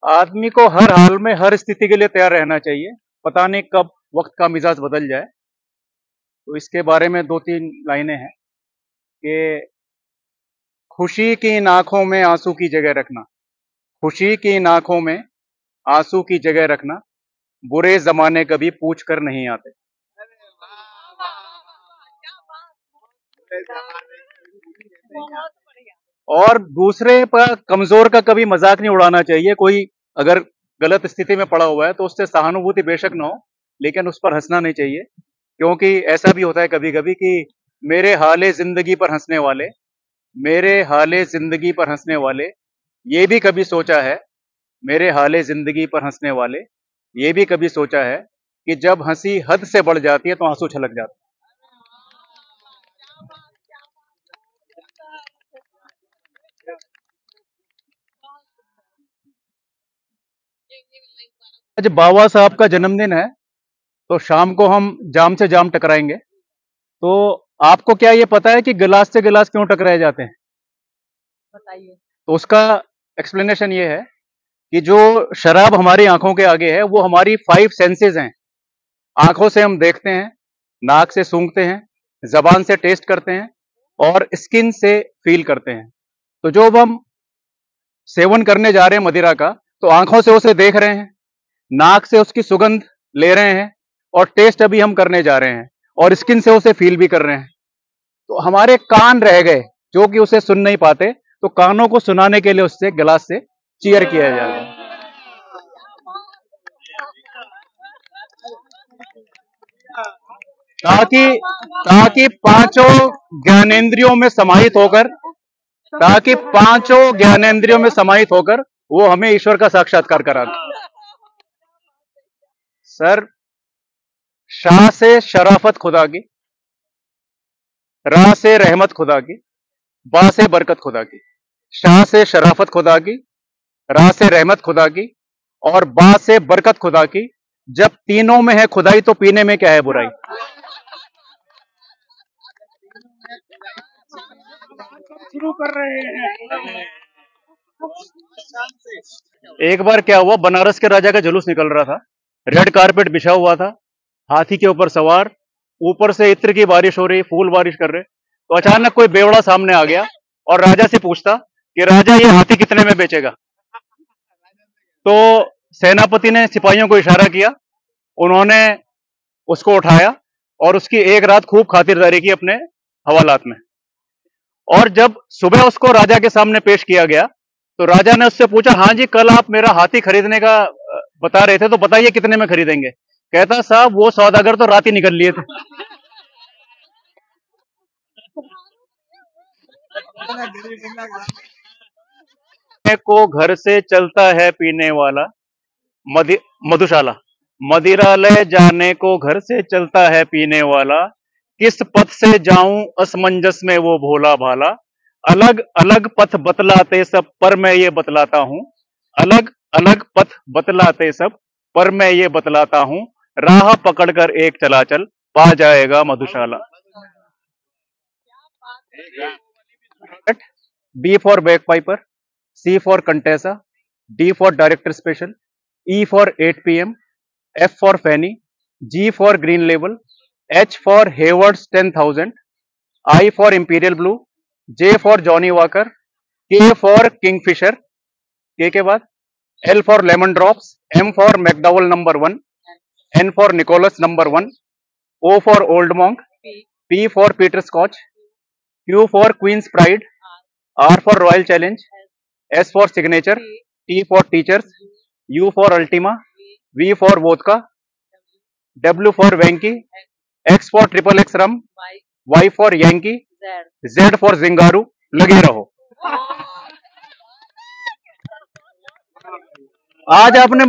आदमी को हर हाल में हर स्थिति के लिए तैयार रहना चाहिए। पता नहीं कब वक्त का मिजाज बदल जाए। तो इसके बारे में दो तीन लाइनें हैं कि खुशी की इन आंखों में आंसू की जगह रखना, खुशी की इन आंखों में आंसू की जगह रखना, बुरे जमाने कभी पूछ कर नहीं आते। और दूसरे पर कमजोर का कभी मजाक नहीं उड़ाना चाहिए। कोई अगर गलत स्थिति में पड़ा हुआ है तो उससे सहानुभूति बेशक न हो, लेकिन उस पर हंसना नहीं चाहिए। क्योंकि ऐसा भी होता है कभी कभी कि मेरे हाले जिंदगी पर हंसने वाले, मेरे हाले जिंदगी पर हंसने वाले, ये भी कभी सोचा है, मेरे हाले जिंदगी पर हंसने वाले, ये भी कभी सोचा है कि जब हंसी हद से बढ़ जाती है तो आंसू छलक जाते हैं। आज बाबा साहब का जन्मदिन है, तो शाम को हम जाम से जाम टकराएंगे। तो आपको क्या ये पता है कि गिलास से गिलास क्यों टकराए जाते हैं? बताइए। तो उसका एक्सप्लेनेशन ये है कि जो शराब हमारी आंखों के आगे है वो हमारी 5 सेंसेस हैं। आंखों से हम देखते हैं, नाक से सूंघते हैं, जबान से टेस्ट करते हैं और स्किन से फील करते हैं। तो जो अब हम सेवन करने जा रहे हैं मदिरा का, तो आंखों से उसे देख रहे हैं, नाक से उसकी सुगंध ले रहे हैं और टेस्ट अभी हम करने जा रहे हैं और स्किन से उसे फील भी कर रहे हैं। तो हमारे कान रह गए जो कि उसे सुन नहीं पाते, तो कानों को सुनाने के लिए उससे गिलास से चीयर किया जाता है। ताकि ताकि पांचों ज्ञानेंद्रियों में समाहित होकर ताकि पांचों ज्ञानेंद्रियों में समाहित होकर वो हमें ईश्वर का साक्षात्कार करा दे। सर, शाह से शराफत खुदा की, रा से रहमत खुदा की, बा से बरकत खुदा की। शाह से शराफत खुदा की, रा से रहमत खुदा की और बा से बरकत खुदा की। जब तीनों में है खुदाई तो पीने में क्या है बुराई। शुरू कर रहे हैं। एक बार क्या हुआ, बनारस के राजा का जुलूस निकल रहा था, रेड कारपेट बिछा हुआ था, हाथी के ऊपर सवार, ऊपर से इत्र की बारिश हो रही, फूल बारिश कर रहे। तो अचानक कोई बेवड़ा सामने आ गया और राजा से पूछता कि राजा ये हाथी कितने में बेचेगा। तो सेनापति ने सिपाहियों को इशारा किया, उन्होंने उसको उठाया और उसकी एक रात खूब खातिरदारी की अपने हवालात में। और जब सुबह उसको राजा के सामने पेश किया गया तो राजा ने उससे पूछा, हाँ जी कल आप मेरा हाथी खरीदने का बता रहे थे, तो बताइए कितने में खरीदेंगे। कहता साहब वो सौदागर तो रात ही निकल लिए थे। को घर से चलता है पीने वाला मधुशाला, मदिरालय जाने को घर से चलता है पीने वाला, किस पथ से जाऊं असमंजस में वो भोला भाला। अलग अलग पथ बतलाते सब पर मैं ये बतलाता हूं, अलग अलग पथ बतलाते सब पर मैं ये बतलाता हूं, राह पकड़कर एक चला चल पा जाएगा मधुशाला। B for bagpiper, C for Contessa, D for Director Special, E for 8 p.m, F for Fanny, G for Green Label, H for Hayward's 10,000, I for Imperial Blue, J for Johnny Walker, K for Kingfisher, K के बाद L for Lemon Drops, M for McDowell number 1, N for Nicholas number 1, O for Old Monk, P for Peter Scotch, Q for Queen's Pride, R for Royal Challenge, S for Signature, T for Teachers, U for Ultima, V for Vodka, W for Venki, X for Triple X Rum, Y for Yankee, Z for Zingaru। लगे रहो। आज आपने